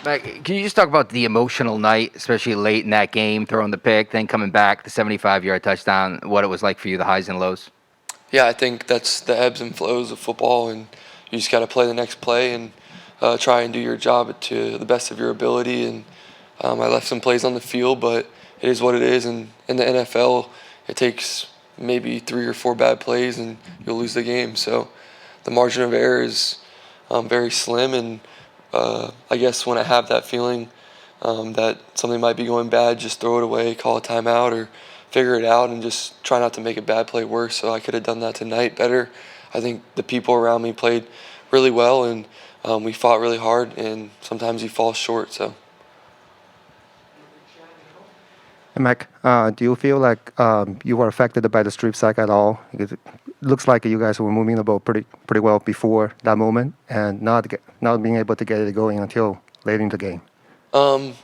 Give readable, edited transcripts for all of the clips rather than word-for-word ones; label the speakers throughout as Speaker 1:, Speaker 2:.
Speaker 1: Mac, can you just talk about the emotional night, especially late in that game, throwing the pick, then coming back, the 75-yard touchdown, what it was like for you, the highs and lows?
Speaker 2: Yeah, I think that's the ebbs and flows of football, and you just got to play the next play and try and do your job to the best of your ability. And I left some plays on the field, but it is what it is. And in the NFL, it takes maybe 3 or 4 bad plays, and you'll lose the game. So the margin of error is very slim, and I guess when I have that feeling that something might be going bad, just throw it away, call a timeout, or figure it out and just try not to make a bad play worse. So I could have done that tonight better. I think the people around me played really well, and we fought really hard, and sometimes you fall short. So.
Speaker 3: Mac, do you feel like you were affected by the strip sack at all? Because it looks like you guys were moving the ball pretty well before that moment, and not being able to get it going until late in the game.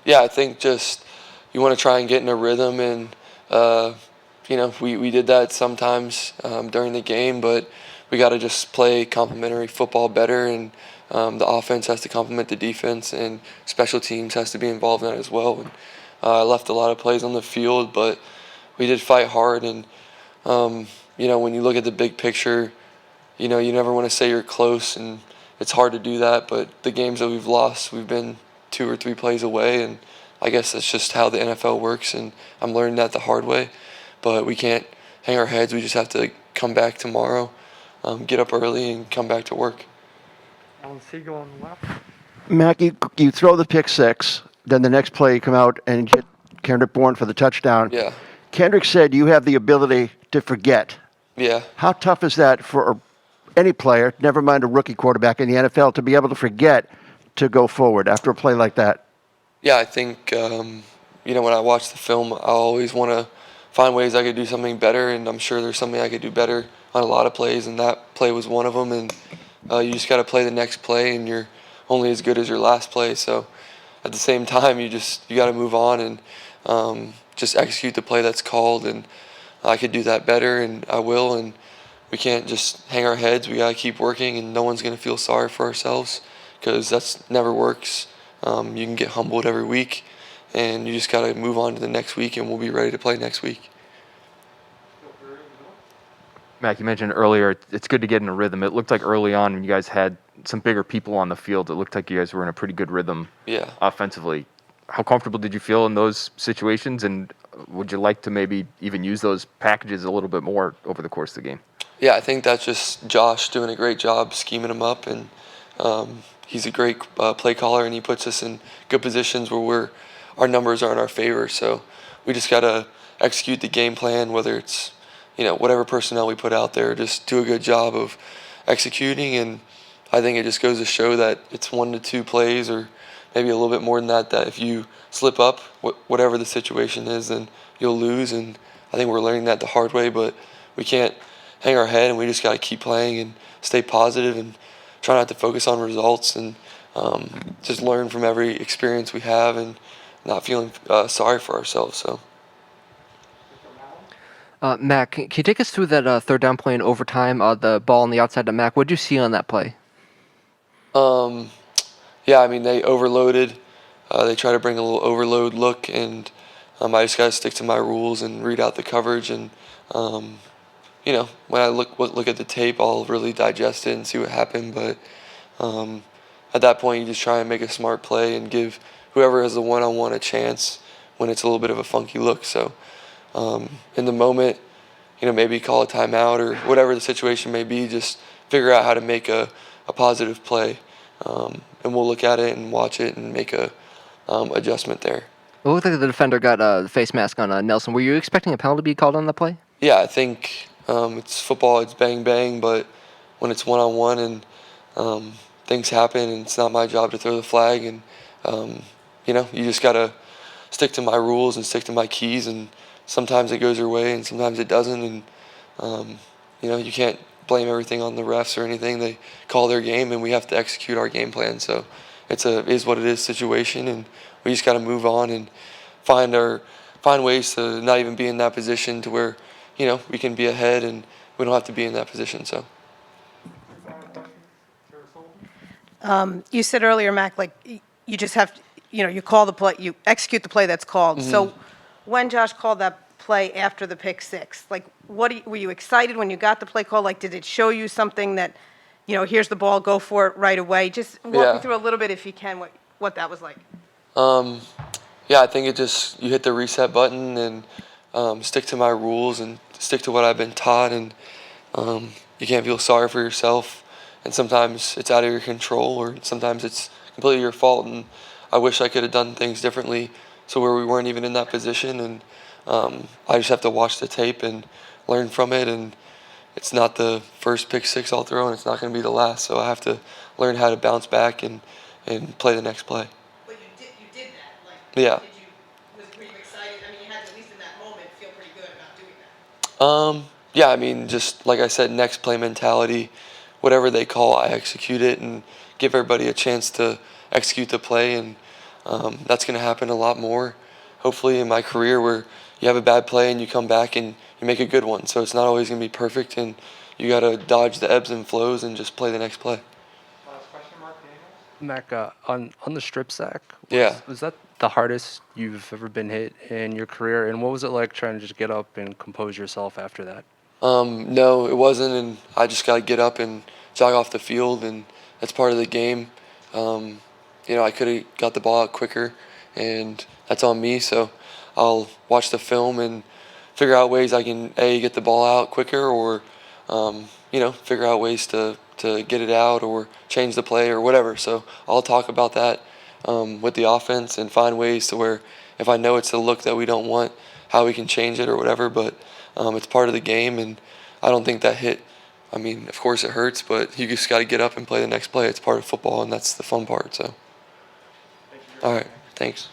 Speaker 2: Yeah, I think just you want to try and get in a rhythm, and we did that sometimes during the game, but we got to just play complementary football better, and the offense has to complement the defense, and special teams has to be involved in that as well. And I left a lot of plays on the field, but we did fight hard, and when you look at the big picture, you never want to say you're close, and it's hard to do that. But the games that we've lost, we've been 2 or 3 plays away, and I guess that's just how the NFL works, and I'm learning that the hard way. But we can't hang our heads. We just have to come back tomorrow, get up early, and come back to work.
Speaker 4: Alan Siegel on the left.
Speaker 5: Mac, you throw the pick six, then the next play you come out and get Kendrick Bourne for the touchdown.
Speaker 2: Yeah.
Speaker 5: Kendrick said you have the ability to forget.
Speaker 2: Yeah.
Speaker 5: How tough is that for any player, never mind a rookie quarterback in the NFL, to be able to forget to go forward after a play like that?
Speaker 2: Yeah, I think, when I watch the film, I always want to find ways I could do something better, and I'm sure there's something I could do better on a lot of plays, and that play was one of them. And you just got to play the next play, and you're only as good as your last play. So at the same time, you got to move on and just execute the play that's called, and I could do that better, and I will. And we can't just hang our heads. We got to keep working, and no one's going to feel sorry for ourselves, because that's never works. You can get humbled every week, and you just got to move on to the next week, and we'll be ready to play next week.
Speaker 6: Mac, you mentioned earlier it's good to get in a rhythm. It looked like early on when you guys had some bigger people on the field, it looked like you guys were in a pretty good rhythm offensively. How comfortable did you feel in those situations, and would you like to maybe even use those packages a little bit more over the course of the game?
Speaker 2: Yeah, I think that's just Josh doing a great job scheming them up, and he's a great play caller, and he puts us in good positions where our numbers are in our favor. So we just got to execute the game plan, whether it's whatever personnel we put out there, just do a good job of executing. And I think it just goes to show that it's 1 to 2 plays, or maybe a little bit more than that, that if you slip up, whatever the situation is, then you'll lose. And I think we're learning that the hard way, but we can't hang our head, and we just got to keep playing and stay positive and try not to focus on results, and just learn from every experience we have, and not feeling sorry for ourselves. So.
Speaker 7: Mac, can you take us through that third down play in overtime, the ball on the outside of Mac? What did you see on that play?
Speaker 2: Yeah, I mean, they overloaded. They try to bring a little overload look, and I just got to stick to my rules and read out the coverage. And, when I look at the tape, I'll really digest it and see what happened. But at that point, you just try and make a smart play and give whoever has the one-on-one a chance when it's a little bit of a funky look. So in the moment, maybe call a timeout or whatever the situation may be, just figure out how to make a positive play. And we'll look at it and watch it and make a adjustment there.
Speaker 7: It looked like the defender got the face mask on Nelson. Were you expecting a penalty to be called on the play?
Speaker 2: Yeah, I think it's football, it's bang bang, but when it's one-on-one and things happen, and it's not my job to throw the flag, and you just got to stick to my rules and stick to my keys, and sometimes it goes your way and sometimes it doesn't, and you can't blame everything on the refs or anything. They call their game, and we have to execute our game plan. So it's a is what it is situation, and we just got to move on and find ways to not even be in that position to where we can be ahead, and we don't have to be in that position. So.
Speaker 4: You said earlier, Mac, like you just have
Speaker 8: you call the play, you execute the play that's called. So when Josh called that play after the pick six, like, were you excited when you got the play call? Like, did it show you something that, here's the ball, go for it right away? Just walk me through a little bit, if you can, what that was like.
Speaker 2: Yeah, I think you hit the reset button and stick to my rules and stick to what I've been taught, and you can't feel sorry for yourself, and sometimes it's out of your control, or sometimes it's completely your fault, and I wish I could have done things differently so where we weren't even in that position, and I just have to watch the tape and learn from it, and it's not the first pick six I'll throw, and it's not going to be the last, so I have to learn how to bounce back and play the next play.
Speaker 8: But you did that. Like,
Speaker 2: Yeah.
Speaker 8: were you excited? I mean, you had to, at least in that moment, feel pretty good about doing that.
Speaker 2: Yeah, I mean, just like I said, next play mentality. Whatever they call, I execute it and give everybody a chance to execute the play, and that's going to happen a lot more, hopefully, in my career, where you have a bad play and you come back and you make a good one. So it's not always going to be perfect, and you got to dodge the ebbs and flows and just play the next play.
Speaker 4: Last question, Mark Daniels.
Speaker 9: Mac, on the strip sack,
Speaker 2: Yeah.
Speaker 9: was that the hardest you've ever been hit in your career? And what was it like trying to just get up and compose yourself after that?
Speaker 2: No, it wasn't, and I just got to get up and jog off the field, and that's part of the game. I could have got the ball out quicker, and that's on me, so I'll watch the film and figure out ways I can, get the ball out quicker, or, figure out ways to get it out or change the play or whatever. So I'll talk about that with the offense and find ways to where if I know it's the look that we don't want, how we can change it or whatever, but it's part of the game, and I don't think that hit. I mean, of course it hurts, but you just got to get up and play the next play. It's part of football, and that's the fun part. So, all right, thanks.